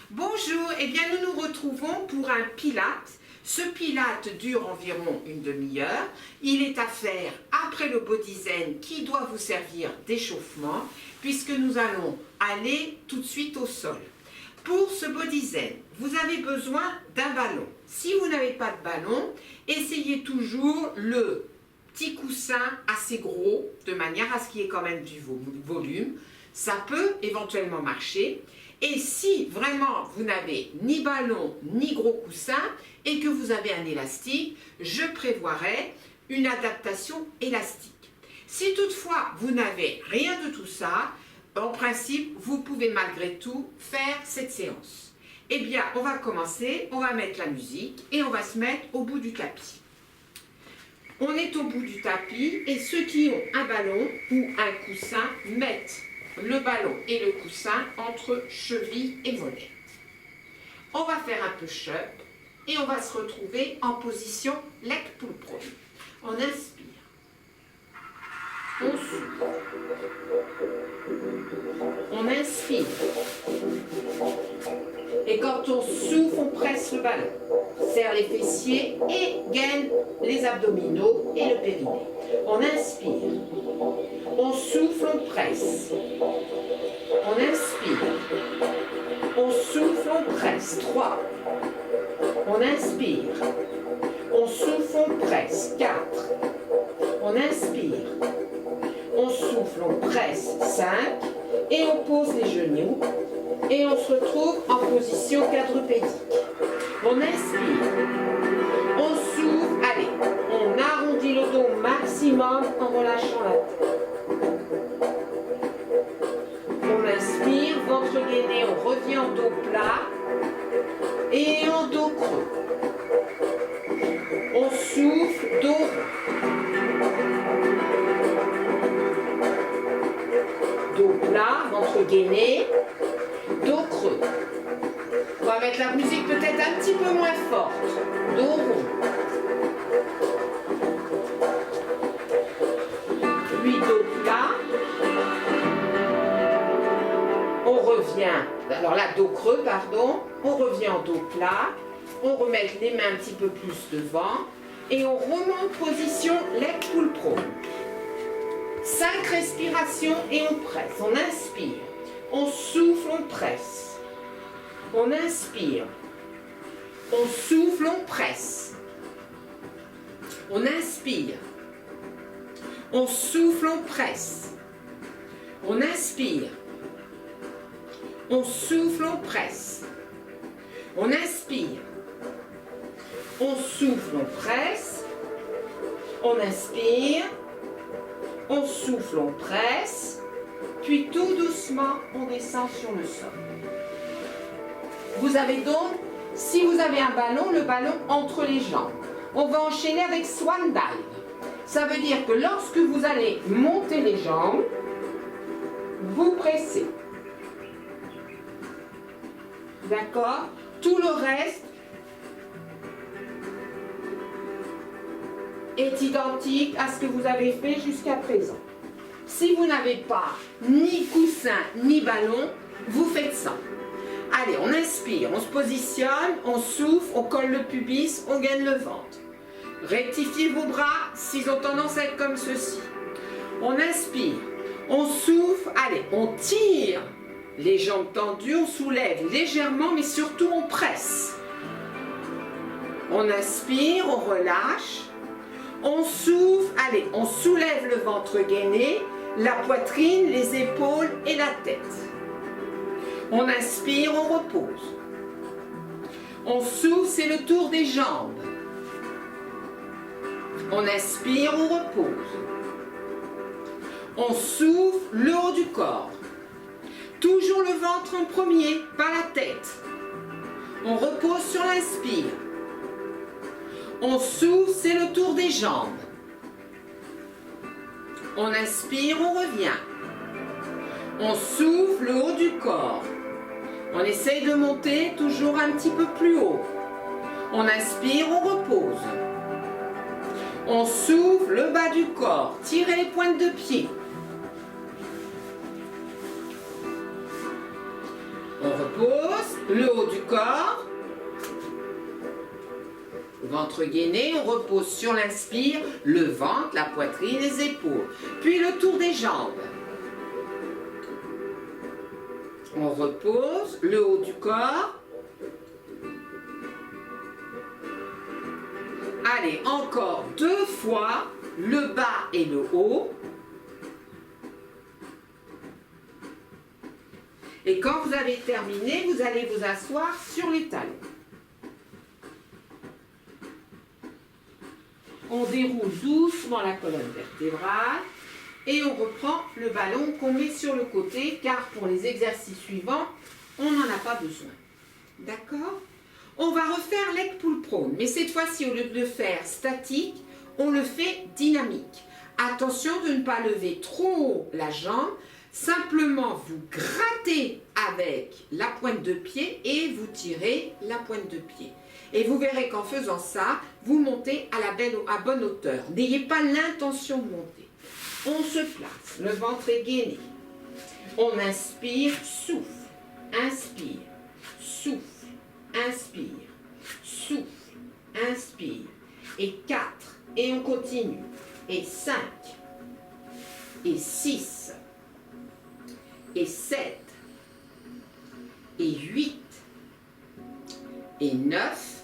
Bonjour, eh bien nous nous retrouvons pour un pilate. Ce pilate dure environ une demi-heure. Il est à faire après le body zen qui doit vous servir d'échauffement puisque nous allons aller tout de suite au sol. Pour ce body zen, vous avez besoin d'un ballon. Si vous n'avez pas de ballon, essayez toujours le petit coussin assez gros de manière à ce qu'il y ait quand même du volume. Ça peut éventuellement marcher. Et si vraiment vous n'avez ni ballon ni gros coussin et que vous avez un élastique, je prévoirais une adaptation élastique. Si toutefois vous n'avez rien de tout ça, en principe vous pouvez malgré tout faire cette séance. Eh bien on va commencer, on va mettre la musique et on va se mettre au bout du tapis. On est au bout du tapis et ceux qui ont un ballon ou un coussin mettent le ballon et le coussin entre cheville et mollet. On va faire un push-up et on va se retrouver en position leg pull prone. On inspire. On souffle. On inspire. Et quand on souffle, on presse le ballon. Serre les fessiers et gaine les abdominaux et le périnée. On inspire. On souffle, on presse. On inspire. On souffle, on presse. 3. On inspire. On souffle, on presse. 4. On inspire. On souffle, on presse. 5. Et on pose les genoux. Et on se retrouve en position quadrupédique. On inspire. On souffle. Allez, on arrondit le dos au maximum en relâchant la tête. On inspire, ventre gainé, on revient en dos plat et en dos creux. On souffle, dos rond. Dos plat, ventre gainé, dos creux. On va mettre la musique peut-être un petit peu moins forte. Dos rond. Puis dos plat. On revient, alors là, dos creux, pardon. On revient en dos plat. On remet les mains un petit peu plus devant. Et on remonte position leg pull prone. 5 respirations et on presse. On inspire. On souffle, on presse. On inspire. On souffle, on presse. On inspire. On souffle, on presse. On inspire. On souffle, on presse. On inspire. On souffle, on presse. On inspire. On souffle, on presse. Puis tout doucement, on descend sur le sol. Vous avez donc, si vous avez un ballon, le ballon entre les jambes. On va enchaîner avec Swan Dive. Ça veut dire que lorsque vous allez monter les jambes, vous pressez. D'accord? Tout le reste est identique à ce que vous avez fait jusqu'à présent. Si vous n'avez pas ni coussin ni ballon, vous faites ça. Allez, on inspire, on se positionne, on souffle, on colle le pubis, on gaine le ventre. Rectifiez vos bras s'ils ont tendance à être comme ceci. On inspire, on souffle, allez, on tire. Les jambes tendues, on soulève légèrement, mais surtout on presse. On inspire, on relâche. On souffle, allez, on soulève le ventre gainé, la poitrine, les épaules et la tête. On inspire, on repose. On souffle, c'est le tour des jambes. On inspire, on repose. On souffle, le haut du corps. Toujours le ventre en premier, pas la tête. On repose sur l'inspire. On souffle, c'est le tour des jambes. On inspire, on revient. On souffle, le haut du corps. On essaye de monter toujours un petit peu plus haut. On inspire, on repose. On souffle, le bas du corps. Tirez les pointes de pied. On repose le haut du corps. Ventre gainé, on repose sur l'inspire, le ventre, la poitrine, les épaules. Puis le tour des jambes. On repose le haut du corps. Allez, encore 2 fois le bas et le haut. Et quand vous avez terminé, vous allez vous asseoir sur les talons. On déroule doucement la colonne vertébrale et on reprend le ballon qu'on met sur le côté car pour les exercices suivants, on n'en a pas besoin. D'accord? On va refaire leg pull prone, mais cette fois-ci, au lieu de le faire statique, on le fait dynamique. Attention de ne pas lever trop haut la jambe, simplement vous grattez avec la pointe de pied et vous tirez la pointe de pied. Et vous verrez qu'en faisant ça, vous montez à bonne hauteur. N'ayez pas l'intention de monter. On se place, le ventre est gainé. On inspire, souffle, inspire, souffle, inspire, souffle, inspire. Et 4, et on continue. Et 5, et 6, et 7, et 8, et 9,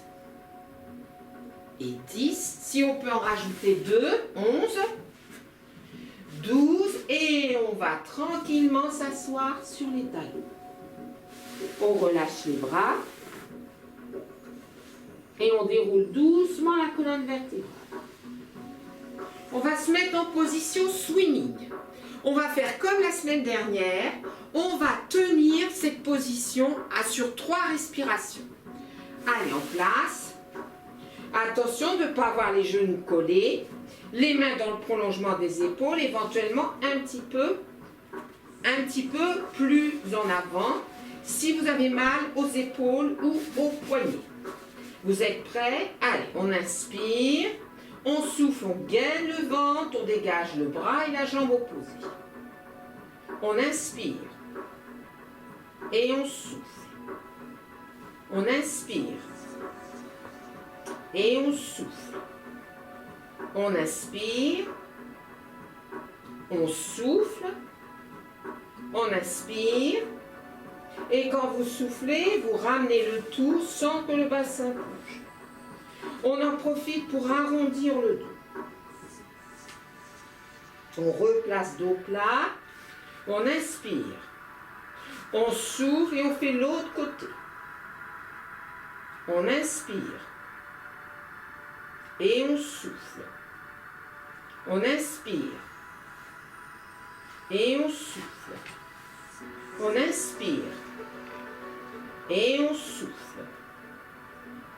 et 10, si on peut en rajouter 2, 11, 12, et on va tranquillement s'asseoir sur les talons. On relâche les bras, et on déroule doucement la colonne vertébrale. On va se mettre en position swimming. On va faire comme la semaine dernière, on va tenir cette position sur 3 respirations. Allez, en place. Attention de ne pas avoir les genoux collés, les mains dans le prolongement des épaules, éventuellement un petit peu plus en avant si vous avez mal aux épaules ou aux poignets. Vous êtes prêts? Allez, on inspire, on souffle, on gaine le ventre, on dégage le bras et la jambe opposée. On inspire et on souffle. On inspire et on souffle. On inspire, on souffle, on inspire. Et quand vous soufflez, vous ramenez le tout sans que le bassin bouge. On en profite pour arrondir le dos. On replace dos plat. On inspire. On souffle et on fait l'autre côté. On inspire. Et on souffle. On inspire. Et on souffle. On inspire. Et on souffle.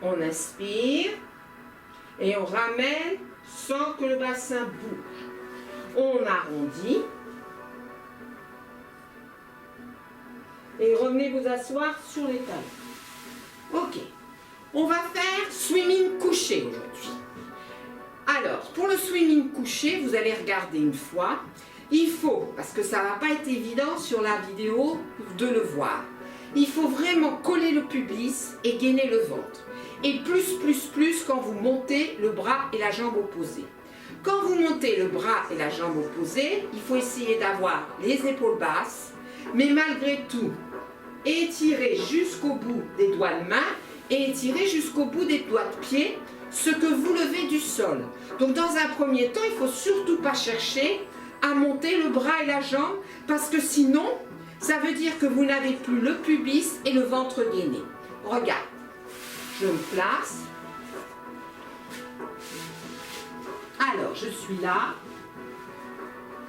On inspire. Et on ramène sans que le bassin bouge. On arrondit. Et revenez vous asseoir sur les talons. Ok. On va faire swimming couché aujourd'hui. Alors, pour le swimming couché, vous allez regarder une fois. Il faut, parce que ça ne va pas être évident sur la vidéo de le voir, il faut vraiment coller le pubis et gainer le ventre. Et plus quand vous montez le bras et la jambe opposée. Quand vous montez le bras et la jambe opposée, il faut essayer d'avoir les épaules basses, mais malgré tout, étirez jusqu'au bout des doigts de main et étirez jusqu'au bout des doigts de pied ce que vous levez du sol. Donc dans un premier temps, il ne faut surtout pas chercher à monter le bras et la jambe parce que sinon, ça veut dire que vous n'avez plus le pubis et le ventre gainé. Regarde, je me place. Alors, je suis là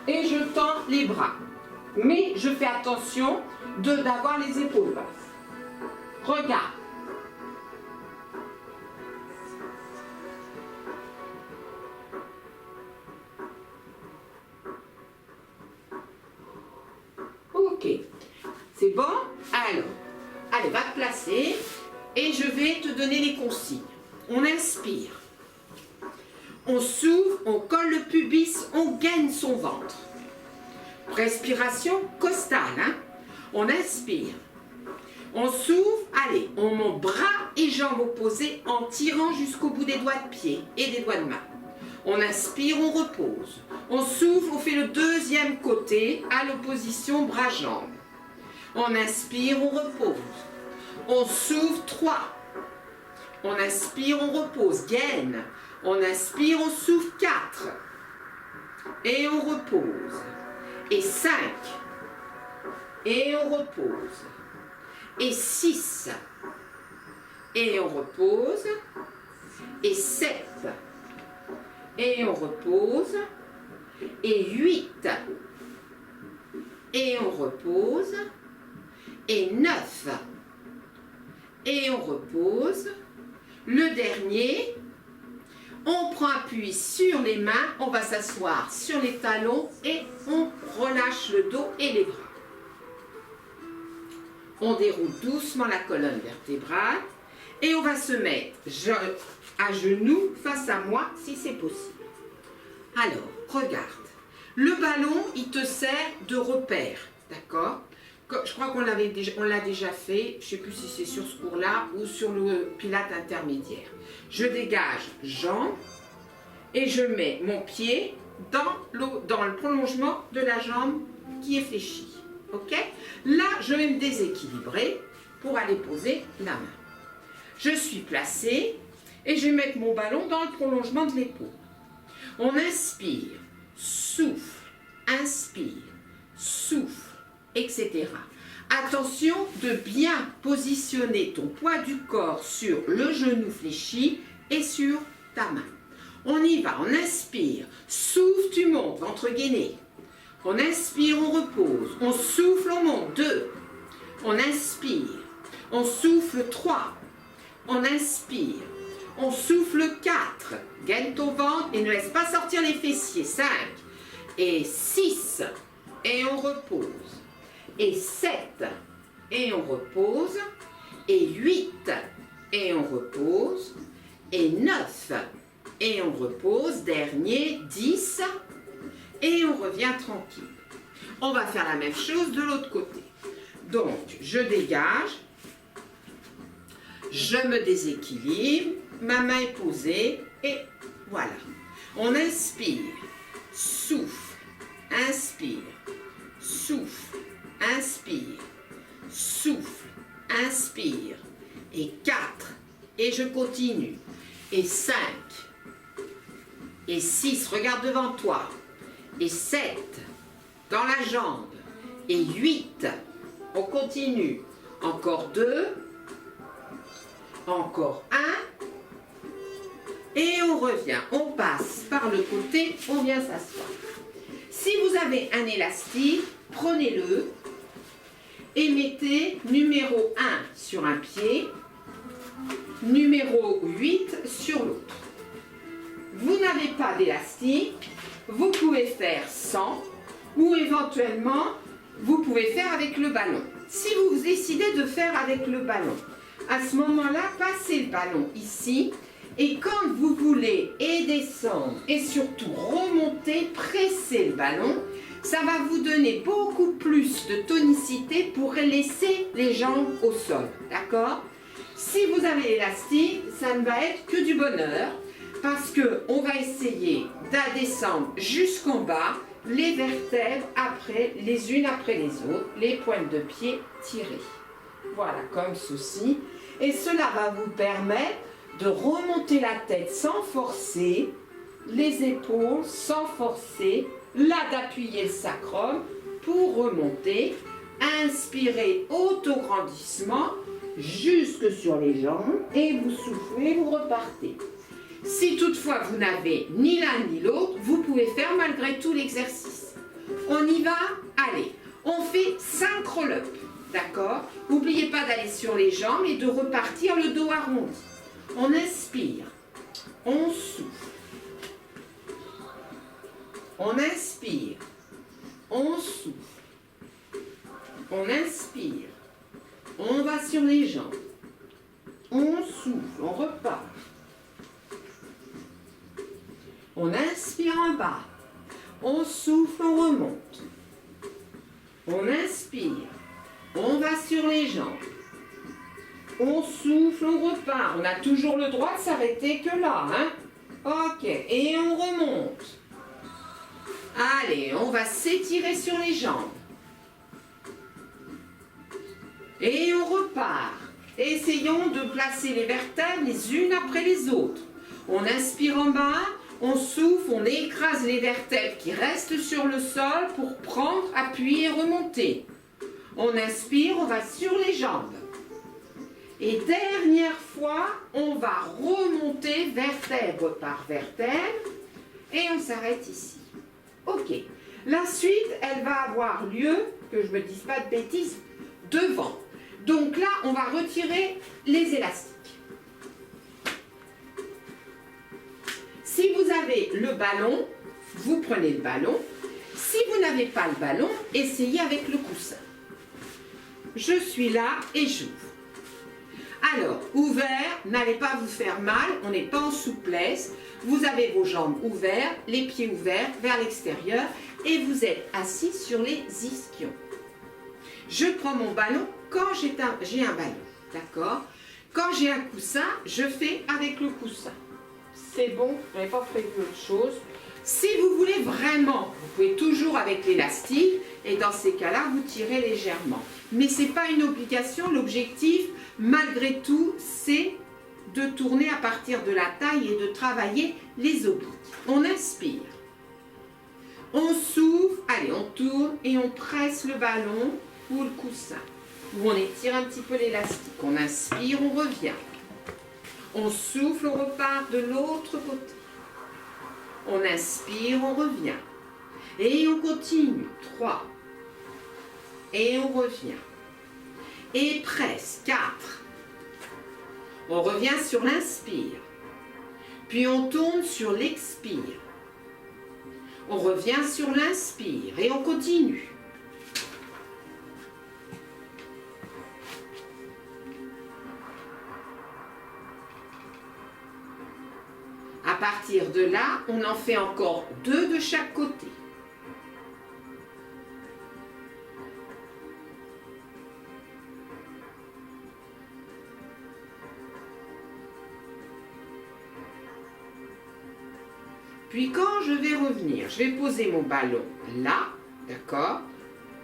et je tends les bras. Mais je fais attention d'avoir les épaules basses. Regarde. Ok. C'est bon? Alors, allez, va te placer et je vais te donner les consignes. On inspire. On s'ouvre, on colle le pubis, on gaine son ventre. Respiration costale. Hein? On inspire. On s'ouvre, allez, on monte bras et jambes opposés en tirant jusqu'au bout des doigts de pied et des doigts de main. On inspire, on repose. On s'ouvre, on fait le deuxième côté à l'opposition bras-jambes. On inspire, on repose. On s'ouvre 3. On inspire, on repose. Gaine. On inspire, on s'ouvre 4. Et on repose. Et 5. Et on repose. Et 6. Et on repose. Et 7. Et on repose. Et 8. Et on repose. Et 9. Et on repose. Le dernier, on prend appui sur les mains, on va s'asseoir sur les talons et on relâche le dos et les bras. On déroule doucement la colonne vertébrale et on va se mettre à genoux face à moi si c'est possible. Alors, regarde. Le ballon, il te sert de repère, d'accord? Je crois qu'on l'a déjà fait, je ne sais plus si c'est sur ce cours-là ou sur le pilate intermédiaire. Je dégage jambes et je mets mon pied dans le prolongement de la jambe qui est fléchie. Ok? Là, je vais me déséquilibrer pour aller poser la main. Je suis placée et je vais mettre mon ballon dans le prolongement de l'épaule. On inspire, souffle, inspire, souffle, etc. Attention de bien positionner ton poids du corps sur le genou fléchi et sur ta main. On y va, on inspire, souffle, tu montes, ventre gainé. On inspire, on repose, on souffle, on monte, 2. On inspire, on souffle, 3. On inspire, on souffle, 4. Gaine ton ventre et ne laisse pas sortir les fessiers, 5. Et 6. Et on repose. Et 7, et on repose, et 8, et on repose, et 9, et on repose, dernier, 10, et on revient tranquille. On va faire la même chose de l'autre côté. Donc, je dégage, je me déséquilibre, ma main est posée, et voilà. On inspire, souffle, inspire, souffle, inspire, souffle, inspire, et 4, et je continue, et 5, et 6, regarde devant toi, et 7, dans la jambe, et 8, on continue, encore 2, encore 1, et on revient, on passe par le côté, on vient s'asseoir. Si vous avez un élastique, prenez-le, et mettez numéro 1 sur un pied, numéro 8 sur l'autre. Vous n'avez pas d'élastique, vous pouvez faire sans, ou éventuellement, vous pouvez faire avec le ballon. Si vous décidez de faire avec le ballon, à ce moment-là, passez le ballon ici, et quand vous voulez et descendre, et surtout remonter, pressez le ballon, ça va vous donner beaucoup plus de tonicité pour laisser les jambes au sol, d'accord? Si vous avez l'élastique, ça ne va être que du bonheur, parce qu'on va essayer de descendre jusqu'en bas, les vertèbres les unes après les autres, les pointes de pied tirées. Voilà, comme ceci. Et cela va vous permettre de remonter la tête sans forcer, les épaules sans forcer, là d'appuyer le sacrum pour remonter, inspirez autograndissement jusque sur les jambes et vous soufflez, vous repartez. Si toutefois vous n'avez ni l'un ni l'autre, vous pouvez faire malgré tout l'exercice. On y va, allez, on fait 5 roll-up, d'accord? N'oubliez pas d'aller sur les jambes et de repartir le dos arrondi. On inspire, on souffle. On inspire, on souffle. On inspire, on va sur les jambes. On souffle, on repart. On inspire en bas. On souffle, on remonte. On inspire, on va sur les jambes. On souffle, on repart. On a toujours le droit de s'arrêter que là, hein? Ok, et on remonte. Allez, on va s'étirer sur les jambes. Et on repart. Essayons de placer les vertèbres les unes après les autres. On inspire en bas, on souffle, on écrase les vertèbres qui restent sur le sol pour prendre appui et remonter. On inspire, on va sur les jambes. Et dernière fois, on va remonter vertèbre par vertèbre et on s'arrête ici. Ok. La suite, elle va avoir lieu, que je ne me dise pas de bêtises, devant. Donc là, on va retirer les élastiques. Si vous avez le ballon, vous prenez le ballon. Si vous n'avez pas le ballon, essayez avec le coussin. Je suis là et j'ouvre. Alors, ouvert, n'allez pas vous faire mal, on n'est pas en souplesse. Vous avez vos jambes ouvertes, les pieds ouverts vers l'extérieur et vous êtes assis sur les ischions. Je prends mon ballon quand j'ai un ballon, d'accord? Quand j'ai un coussin, je fais avec le coussin. C'est bon, je n'avais pas prévu autre chose. Si vous voulez vraiment, vous pouvez toujours avec l'élastique et dans ces cas-là, vous tirez légèrement. Mais ce n'est pas une obligation, l'objectif, malgré tout, c'est de tourner à partir de la taille et de travailler les obliques. On inspire, on souffle, allez, on tourne et on presse le ballon ou le coussin. Ou on étire un petit peu l'élastique. On inspire, on revient. On souffle, on repart de l'autre côté. On inspire, on revient. Et on continue. 3. Et on revient. Et presse. 4. On revient sur l'inspire. Puis on tourne sur l'expire. On revient sur l'inspire. Et on continue. À partir de là, on en fait encore 2 de chaque côté. Puis quand je vais revenir, je vais poser mon ballon là, d'accord?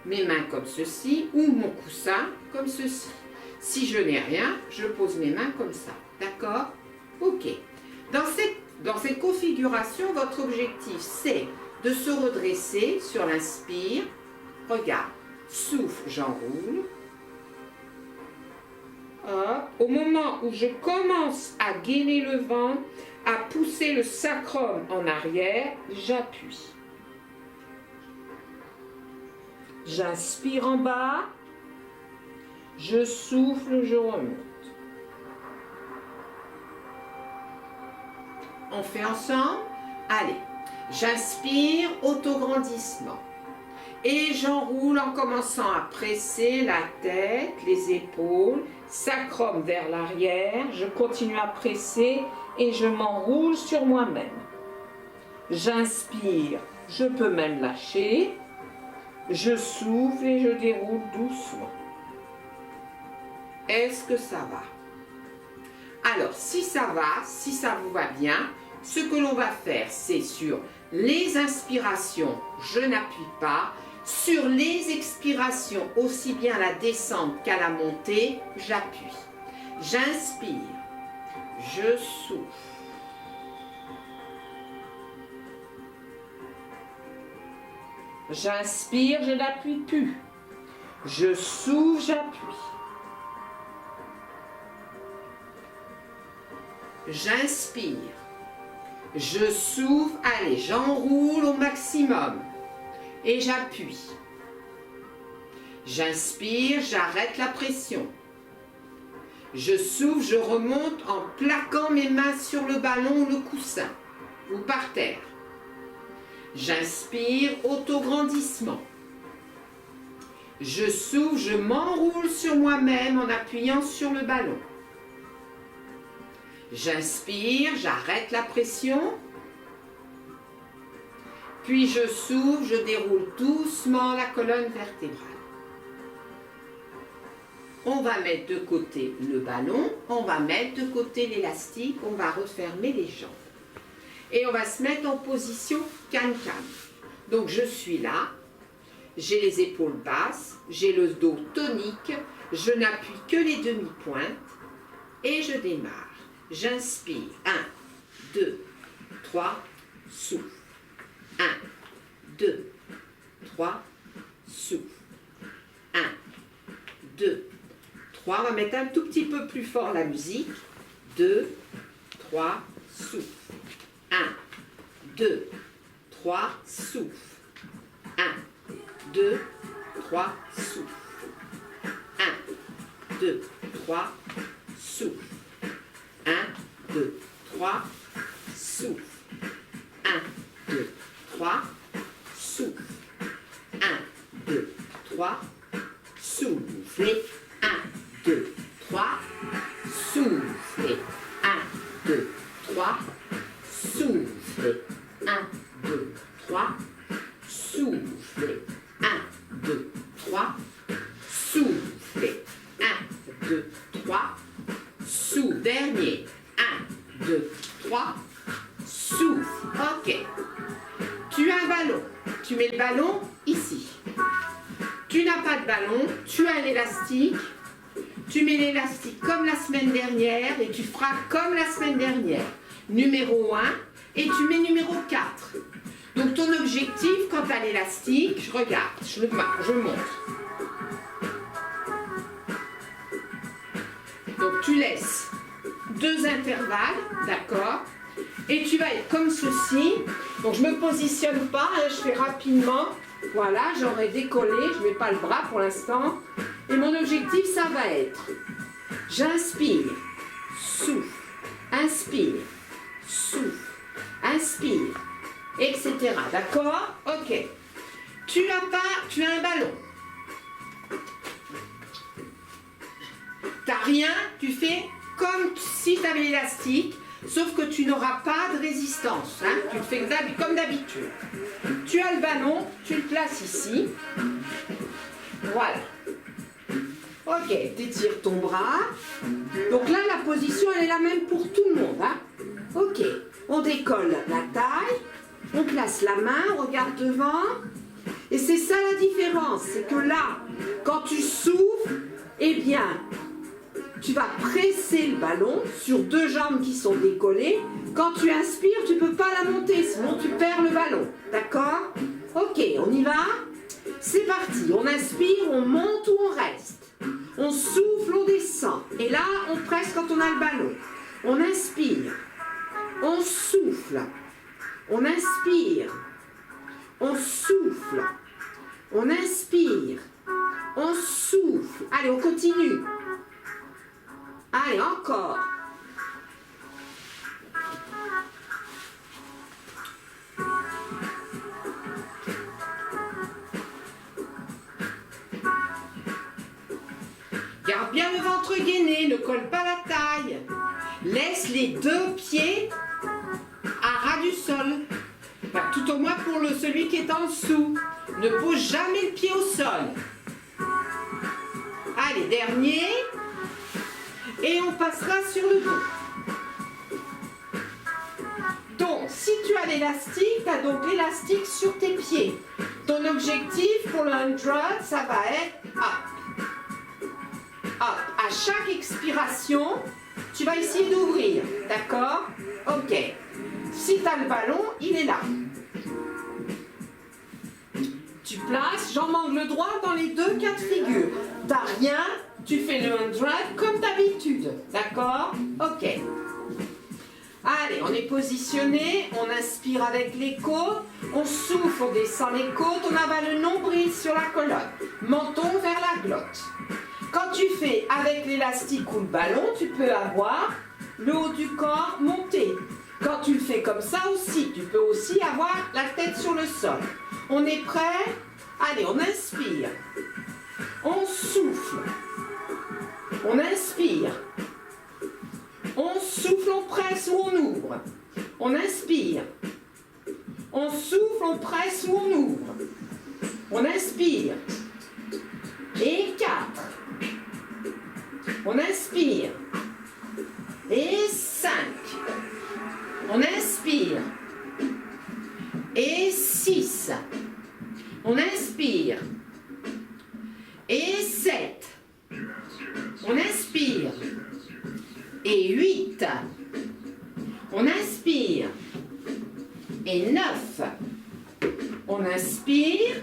Mes mains comme ceci, ou mon coussin comme ceci. Si je n'ai rien, je pose mes mains comme ça, d'accord? Ok. Dans cette configuration, votre objectif, c'est de se redresser sur l'inspire. Regarde, souffle, j'enroule. Au moment où je commence à gainer le ventre, à pousser le sacrum en arrière, j'appuie. J'inspire en bas, je souffle, je remonte. On fait ensemble. Allez, j'inspire, autograndissement. Et j'enroule en commençant à presser la tête, les épaules, sacrum vers l'arrière. Je continue à presser et je m'enroule sur moi-même. J'inspire, je peux même lâcher. Je souffle et je déroule doucement. Est-ce que ça va? Alors, si ça va, si ça vous va bien, ce que l'on va faire, c'est sur les inspirations, je n'appuie pas. Sur les expirations, aussi bien la descente qu'à la montée, j'appuie. J'inspire, je souffle. J'inspire, je n'appuie plus. Je souffle, j'appuie. J'inspire. Je souffle, allez, j'enroule au maximum. Et j'appuie. J'inspire, j'arrête la pression. Je souffle, je remonte en plaquant mes mains sur le ballon ou le coussin, ou par terre. J'inspire, autograndissement. Je souffle, je m'enroule sur moi-même en appuyant sur le ballon. J'inspire, j'arrête la pression. Puis je souffle, je déroule doucement la colonne vertébrale. On va mettre de côté le ballon, on va mettre de côté l'élastique, on va refermer les jambes. Et on va se mettre en position can-can. Donc je suis là, j'ai les épaules basses, j'ai le dos tonique, je n'appuie que les demi-pointes et je démarre. J'inspire. 1, 2, 3, souffle. 1, 2, 3, souffle. 1, 2, 3. On va mettre un tout petit peu plus fort la musique. 2, 3, souffle. 1, 2, 3, souffle. 1, 2, 3, souffle. 1, 2, 3, souffle. 1, 2, 3, souffle. 1, 2, 3, souffle. 1, 2, 3, soufflez. 1, 2, 3, soufflez. 1, 2, 3, soufflez. 1, 2, 3, soufflez. 1, 2, 3, soufflez. 1, 2, 3, souffle. Dernier. 1, 2, 3, souffle. Ok. Tu as un ballon. Tu mets le ballon ici. Tu n'as pas de ballon, tu as un élastique. Tu mets l'élastique comme la semaine dernière et tu feras comme la semaine dernière. Numéro 1 et tu mets numéro 4. Donc ton objectif, quant à l'élastique, je regarde, je montre. Donc tu laisses 2 intervalles, d'accord? Et tu vas être comme ceci. Donc je ne me positionne pas, hein, je fais rapidement. Voilà, j'aurais décollé, je ne mets pas le bras pour l'instant. Et mon objectif, ça va être, j'inspire, souffle, inspire, souffle, inspire, etc. D'accord? Ok. Tu as un ballon. Tu n'as rien, tu fais comme si tu avais l'élastique, sauf que tu n'auras pas de résistance. Hein? Tu le fais comme d'habitude. Tu as le ballon, tu le places ici. Voilà. Ok, t'étires ton bras. Donc là, la position, elle est la même pour tout le monde. Hein? Ok, on décolle la taille, on place la main, on regarde devant. Et c'est ça la différence, c'est que là, quand tu souffles, eh bien, tu vas presser le ballon sur 2 jambes qui sont décollées. Quand tu inspires, tu ne peux pas la monter, sinon tu perds le ballon. D'accord? Ok, on y va? C'est parti. On inspire, on monte ou on reste. On souffle, on descend. Et là, on presse quand on a le ballon. On inspire. On souffle. On inspire. On souffle. On inspire. On souffle. Allez, on continue. Allez, encore. Garde bien le ventre gainé, ne colle pas la taille. Laisse les 2 pieds à ras du sol. Enfin, tout au moins pour celui qui est en dessous. Ne pose jamais le pied au sol. Allez, dernier. Et on passera sur le dos. Donc, si tu as l'élastique, tu as donc l'élastique sur tes pieds. Ton objectif pour le 100, ça va être up. Up. À chaque expiration, tu vas essayer d'ouvrir. D'accord? Ok. Si tu as le ballon, il est là. Tu places jambe angle droit dans les 2 cas de figure. Tu n'as rien. Tu fais le 100 comme d'habitude, d'accord? Ok. Allez, on est positionné, on inspire avec les côtes, on souffle, on descend les côtes, on avale le nombril sur la colonne, menton vers la glotte. Quand tu fais avec l'élastique ou le ballon, tu peux avoir le haut du corps monté. Quand tu le fais comme ça aussi, tu peux aussi avoir la tête sur le sol. On est prêt? Allez, on inspire. On souffle. On inspire. On souffle, on presse ou on ouvre. On inspire. On souffle, on presse ou on ouvre. On inspire. Et 4. On inspire. Et 5. On inspire. Et 6. On inspire. Et 7. On inspire. Et 8. On inspire. Et 9. On inspire.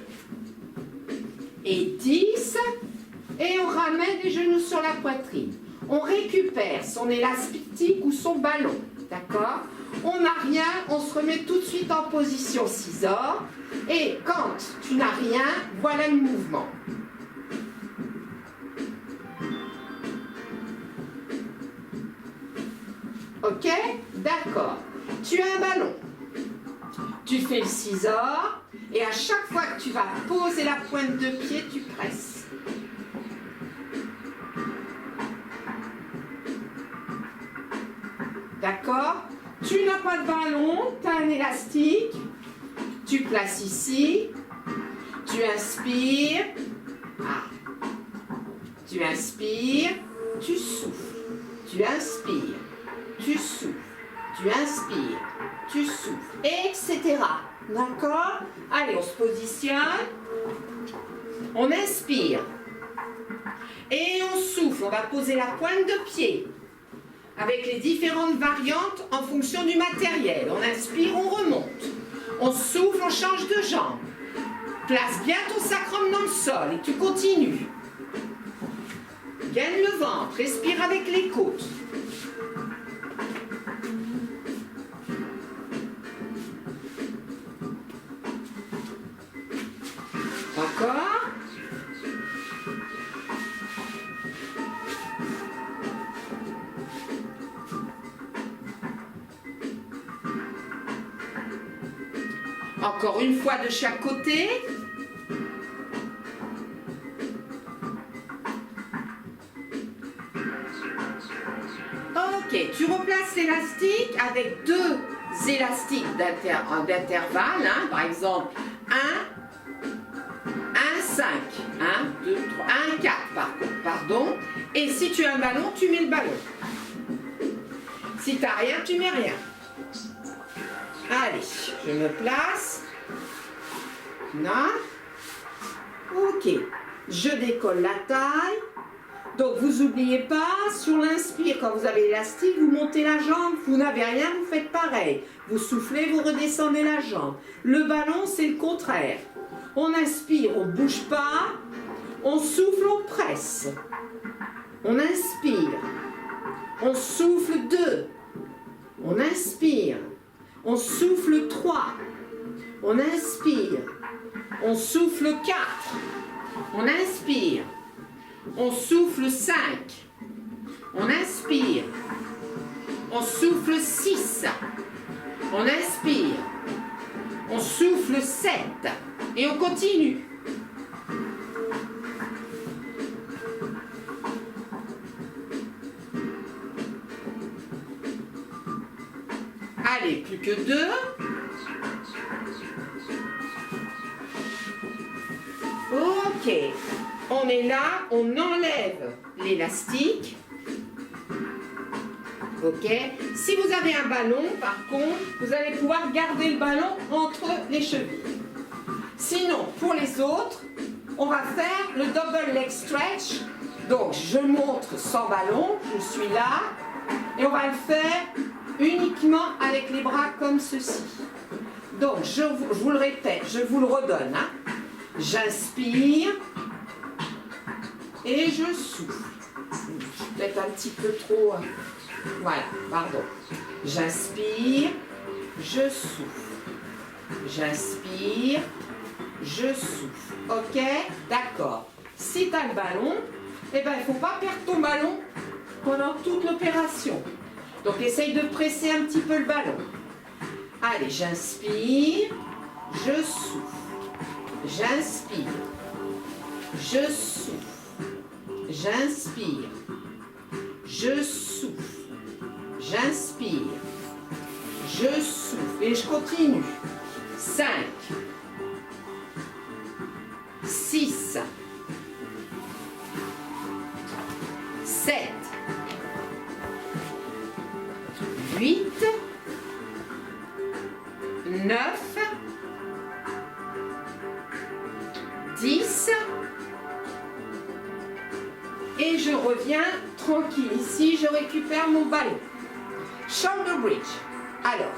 Et 10. Et on ramène les genoux sur la poitrine. On récupère son élastique ou son ballon. D'accord? On n'a rien, on se remet tout de suite en position scissor. Et quand tu n'as rien, voilà le mouvement. Ok? D'accord. Tu as un ballon. Tu fais le scissor. Et à chaque fois que tu vas poser la pointe de pied, tu presses. D'accord? Tu n'as pas de ballon, tu as un élastique. Tu places ici. Tu inspires. Ah. Tu inspires. Tu souffles. Tu inspires. Tu souffles. Tu inspires. Tu souffles. Etc. D'accord? Allez, on se positionne. On inspire. Et on souffle. On va poser la pointe de pied. Avec les différentes variantes en fonction du matériel. On inspire, on remonte. On souffle, on change de jambe. Place bien ton sacrum dans le sol et tu continues. Gaine le ventre, respire avec les côtes. D'accord? Encore une fois de chaque côté. Ok, tu replaces l'élastique avec 2 élastiques d'intervalle. Hein, par exemple, 1, 5, 1, 2, 3, 1, 4 pardon. Et si tu as un ballon, tu mets le ballon. Si tu n'as rien, tu mets rien. Allez, je me place. Non. Ok. Je décolle la taille. Donc, vous n'oubliez pas, sur l'inspire, quand vous avez l'élastique, vous montez la jambe. Vous n'avez rien, vous faites pareil. Vous soufflez, vous redescendez la jambe. Le ballon, c'est le contraire. On inspire, on ne bouge pas. On souffle, on presse. On inspire. On souffle 2. On inspire. On souffle 3. On inspire. On souffle 4. On inspire. On souffle 5. On inspire. On souffle 6. On inspire. On souffle 7. Et on continue. Allez, plus que 2. Ok. On est là, on enlève l'élastique. Ok. Si vous avez un ballon, par contre, vous allez pouvoir garder le ballon entre les chevilles. Sinon, pour les autres, on va faire le double leg stretch. Donc, je montre sans ballon, je suis là. Et on va le faire uniquement avec les bras comme ceci. Donc, je vous le répète, je vous le redonne. Hein. J'inspire et je souffle. Peut-être un petit peu trop. Voilà, pardon. J'inspire, je souffle. J'inspire, je souffle. Ok? D'accord. Si tu as le ballon, eh ben, il ne faut pas perdre ton ballon pendant toute l'opération. Donc, essaye de presser un petit peu le ballon. Allez, j'inspire, je souffle. J'inspire, je souffle. J'inspire, je souffle. J'inspire, je souffle. Et je continue. 5, 6, 7, 8, 9, 10, et je reviens tranquille. Ici, je récupère mon ballon. Shoulder bridge. Alors,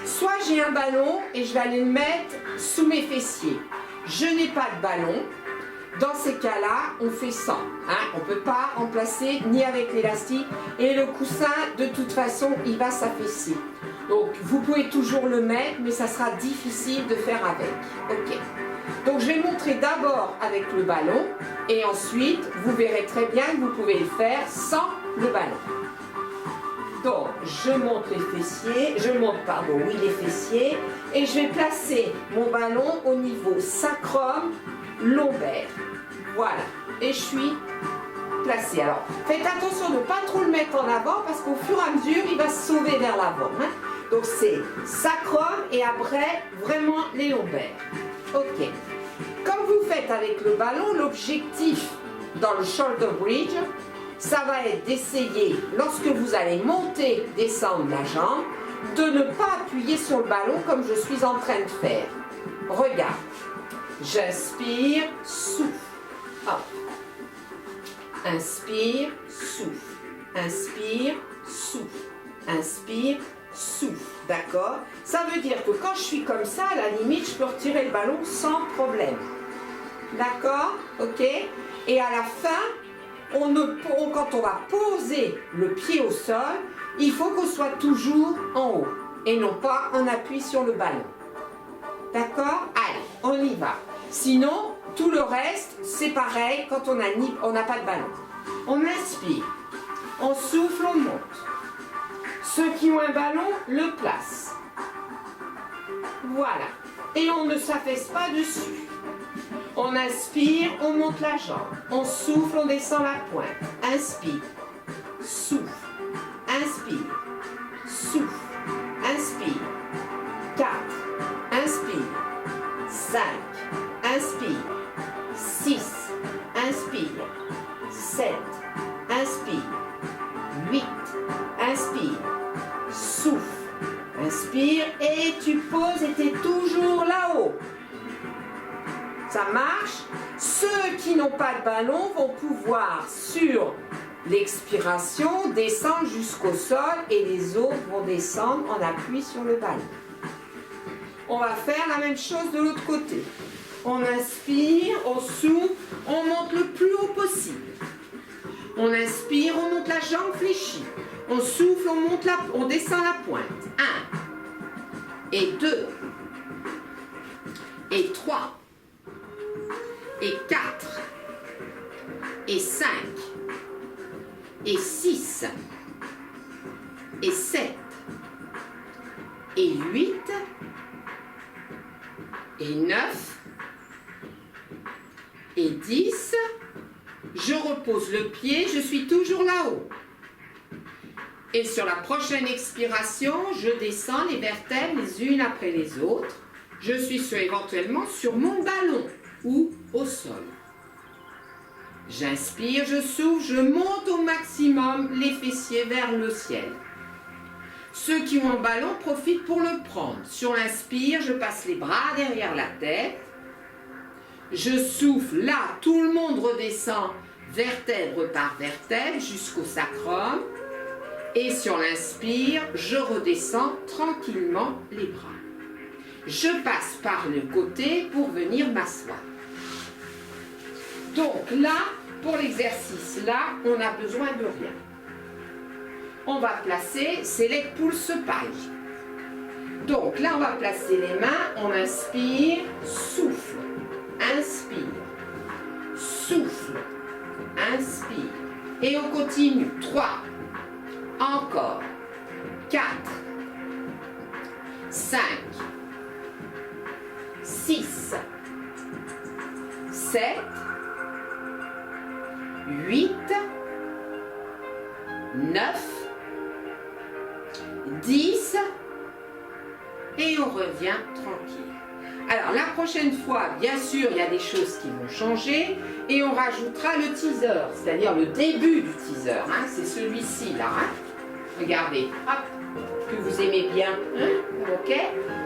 soit j'ai un ballon et je vais aller le mettre sous mes fessiers. Je n'ai pas de ballon. Dans ces cas-là, on fait sans. On ne peut pas remplacer ni avec l'élastique. Et le coussin, de toute façon, il va s'affaisser. Donc, vous pouvez toujours le mettre, mais ça sera difficile de faire avec. Ok. Donc, je vais montrer d'abord avec le ballon. Et ensuite, vous verrez très bien que vous pouvez le faire sans le ballon. Donc, je monte les fessiers. Les fessiers. Et je vais placer mon ballon au niveau sacrum, lombaire. Voilà, et je suis placée. Alors, faites attention de ne pas trop le mettre en avant parce qu'au fur et à mesure, il va se sauver vers l'avant. Donc, c'est sacrum et après, vraiment les lombaires. Ok. Comme vous faites avec le ballon, l'objectif dans le shoulder bridge, ça va être d'essayer, lorsque vous allez monter, descendre la jambe, de ne pas appuyer sur le ballon comme je suis en train de faire. Regarde. J'inspire, souffle. Hop. Inspire, souffle. Inspire, souffle. Inspire, souffle. D'accord? Ça veut dire que quand je suis comme ça, à la limite, je peux retirer le ballon sans problème. D'accord? Ok? Et à la fin, quand on va poser le pied au sol, il faut qu'on soit toujours en haut et non pas en appui sur le ballon. D'accord? Allez, on y va. Sinon, tout le reste, c'est pareil quand on n'a pas de ballon. On inspire, on souffle, on monte. Ceux qui ont un ballon, le placent. Voilà. Et on ne s'affaisse pas dessus. On inspire, on monte la jambe. On souffle, on descend la pointe. Inspire, souffle, inspire, souffle, inspire. 4, inspire. 5, inspire. 6, inspire. 7, inspire. 8, inspire. Souffle, inspire et tu poses et tu es toujours là-haut. Ça marche. Ceux qui n'ont pas de ballon vont pouvoir, sur l'expiration, descendre jusqu'au sol et les autres vont descendre en appui sur le ballon. On va faire la même chose de l'autre côté. On inspire, on souffle, on monte le plus haut possible. On inspire, on monte la jambe fléchie. On souffle, on descend la pointe. 1, et 2, et 3, et 4, et 5, et 6, et 7, et 8, et 9, et 10. Je repose le pied, je suis toujours là-haut. Et sur la prochaine expiration, je descends les vertèbres les unes après les autres. Je suis éventuellement sur mon ballon ou au sol. J'inspire, je souffle, je monte au maximum les fessiers vers le ciel. Ceux qui ont un ballon profitent pour le prendre. Sur l'inspire, je passe les bras derrière la tête. Je souffle, là, tout le monde redescend vertèbre par vertèbre jusqu'au sacrum. Et sur l'inspire, je redescends tranquillement les bras. Je passe par le côté pour venir m'asseoir. Donc là, pour l'exercice là, on n'a besoin de rien. On va placer, c'est leg pulse page. Donc là, on va placer les mains, on inspire, souffle, inspire, souffle, inspire. Et on continue. 3, encore, 4, 5, 6, 7, 8, 9, 10 et on revient tranquille. Alors la prochaine fois, bien sûr, il y a des choses qui vont changer et on rajoutera le teaser, c'est-à-dire le début du teaser. C'est celui-ci là. regardez, hop, que vous aimez bien, hein, ok?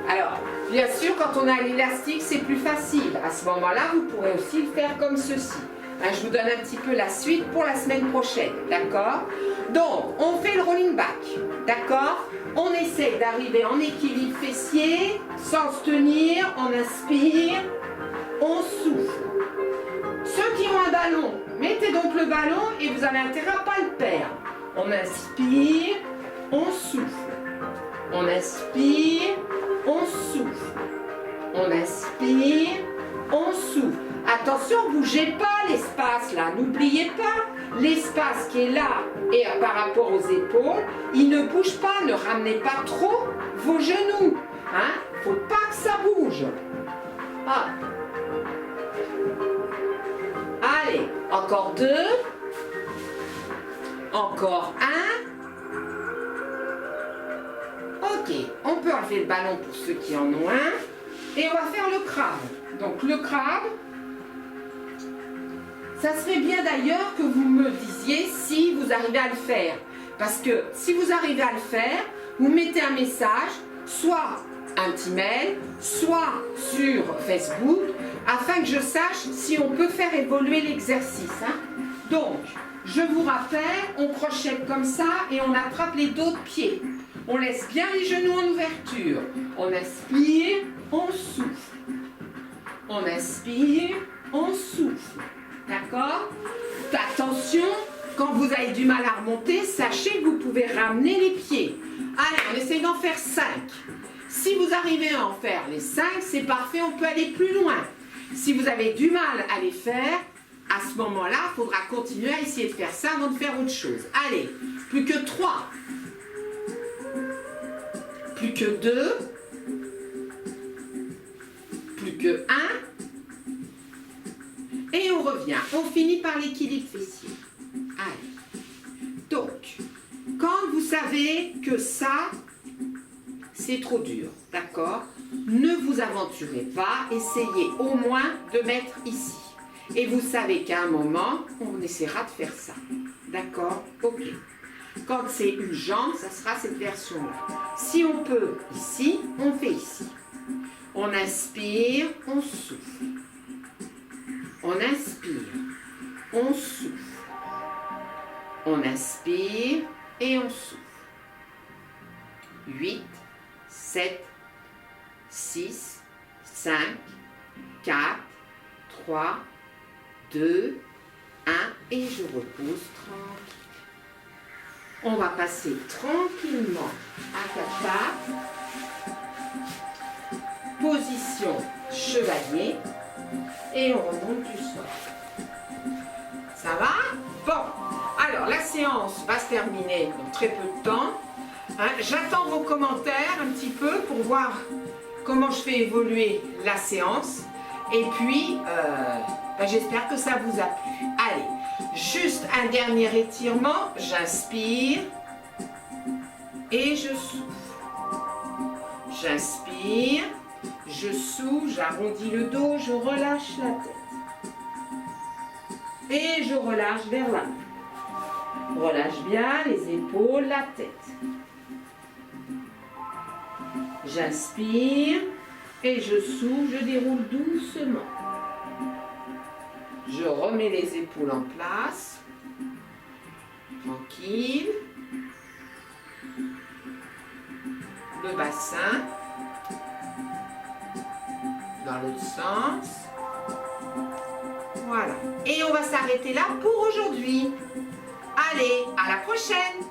Alors, bien sûr, quand on a l'élastique, c'est plus facile. À ce moment-là, vous pourrez aussi le faire comme ceci. Hein, je vous donne un petit peu la suite pour la semaine prochaine, d'accord? Donc, on fait le rolling back, d'accord? On essaie d'arriver en équilibre fessier, sans se tenir, on inspire, on souffle. Ceux qui ont un ballon, mettez donc le ballon et vous avez intérêt à ne pas le perdre. On inspire, on souffle. On inspire, on souffle. On inspire, on souffle. Attention, bougez pas l'espace là, n'oubliez pas, l'espace qui est là et par rapport aux épaules, il ne bouge pas, ne ramenez pas trop vos genoux. Hein? Faut pas que ça bouge. Ah. Allez, encore 2. Encore 1. Ok, on peut enlever le ballon pour ceux qui en ont un. Et on va faire le crabe. Donc le crabe, ça serait bien d'ailleurs que vous me disiez si vous arrivez à le faire. Parce que si vous arrivez à le faire, vous mettez un message, soit un petit mail, soit sur Facebook, afin que je sache si on peut faire évoluer l'exercice. Hein. Donc, je vous rappelle, on crochette comme ça et on attrape les dos de pied. On laisse bien les genoux en ouverture. On inspire, on souffle. On inspire, on souffle. D'accord? Attention, quand vous avez du mal à remonter, sachez que vous pouvez ramener les pieds. Allez, on essaie d'en faire 5. Si vous arrivez à en faire les 5, c'est parfait, on peut aller plus loin. Si vous avez du mal à les faire, à ce moment-là, il faudra continuer à essayer de faire ça avant de faire autre chose. Allez, plus que 3. Plus que 2. Plus que 1. Et on revient. On finit par l'équilibre fessier. Allez. Donc, quand vous savez que ça, c'est trop dur, d'accord? Ne vous aventurez pas. Essayez au moins de mettre ici. Et vous savez qu'à un moment, on essaiera de faire ça. D'accord? Ok. Quand c'est une jambe, ça sera cette version-là. Si on peut ici, on fait ici. On inspire, on souffle. On inspire, on souffle. On inspire et on souffle. 8, 7, 6, 5, 4, 3, 2, 1 et je repose tranquille. On va passer tranquillement à quatre pattes. Position chevalier et on remonte du sol. Ça va? Bon, alors la séance va se terminer dans très peu de temps. Hein, j'attends vos commentaires un petit peu pour voir comment je fais évoluer la séance. Et puis, j'espère que ça vous a plu. Allez, juste un dernier étirement. J'inspire et je souffle. J'inspire, je souffle, j'arrondis le dos, je relâche la tête. Et je relâche vers l'avant. Relâche bien les épaules, la tête. J'inspire et je souffle, je déroule doucement. Je remets les épaules en place. Tranquille. Le bassin. Dans l'autre sens. Voilà. Et on va s'arrêter là pour aujourd'hui. Allez, à la prochaine!